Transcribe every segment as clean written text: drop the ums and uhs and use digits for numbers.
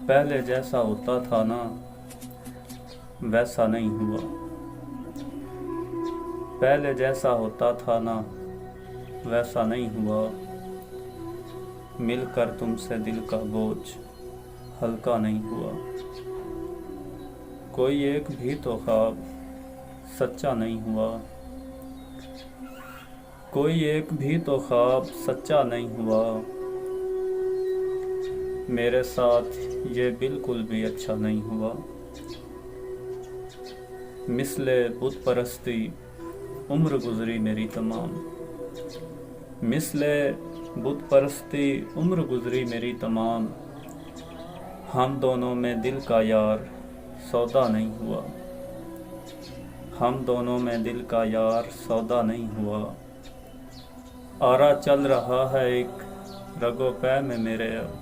पहले जैसा होता था ना वैसा नहीं हुआ। पहले जैसा होता था ना वैसा नहीं हुआ। मिलकर तुमसे दिल का बोझ हल्का नहीं हुआ। कोई एक भी तो ख्वाब सच्चा नहीं हुआ। कोई एक भी तो ख्वाब सच्चा नहीं हुआ। मेरे साथ ये बिल्कुल भी अच्छा नहीं हुआ। मिसले बुत परस्ती उम्र गुजरी मेरी तमाम। मिसले बुत परस्ती उम्र गुजरी मेरी तमाम। हम दोनों में दिल का यार सौदा नहीं हुआ। हम दोनों में दिल का यार सौदा नहीं हुआ। आरा चल रहा है एक रगो पै में मेरे अब।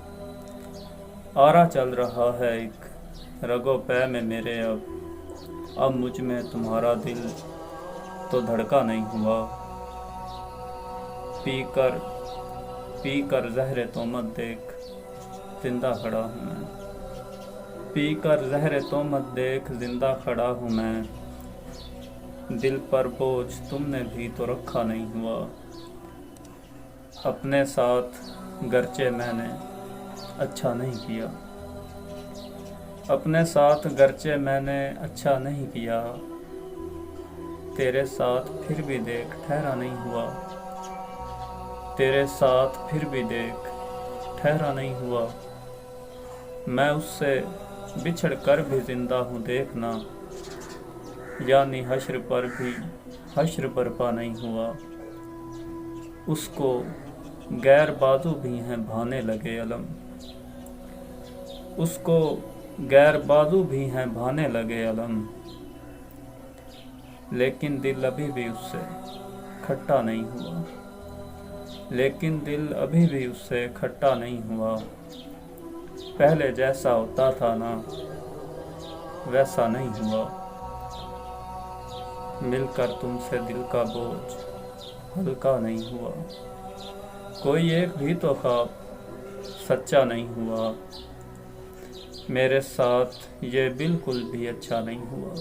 आरा चल रहा है एक रगो पै में मेरे अब मुझ में तुम्हारा दिल तो धड़का नहीं हुआ। पीकर पीकर जहरे तो मत देख जिंदा खड़ा हूँ मैं। पीकर जहरे तो मत देख जिंदा खड़ा हूँ मैं। दिल पर बोझ तुमने भी तो रखा नहीं हुआ। अपने साथ गरचे मैंने अच्छा नहीं किया। अपने साथ गरचे मैंने अच्छा नहीं किया। तेरे साथ फिर भी देख ठहरा नहीं हुआ। तेरे साथ फिर भी देख ठहरा नहीं हुआ। मैं उससे बिछड़ कर भी जिंदा हूँ देखना। यानी हश्र बर्पा नहीं हुआ। उसको गैर बाजू भी हैं भाने लगे अलम। उसको गैर बाजू भी हैं भाने लगे अलम। लेकिन दिल अभी भी उससे खट्टा नहीं हुआ। लेकिन दिल अभी भी उससे खट्टा नहीं हुआ। पहले जैसा होता था ना वैसा नहीं हुआ। मिलकर तुमसे दिल का बोझ हल्का नहीं हुआ। कोई एक भी तो ख्वाब सच्चा नहीं हुआ। मेरे साथ ये बिल्कुल भी अच्छा नहीं हुआ।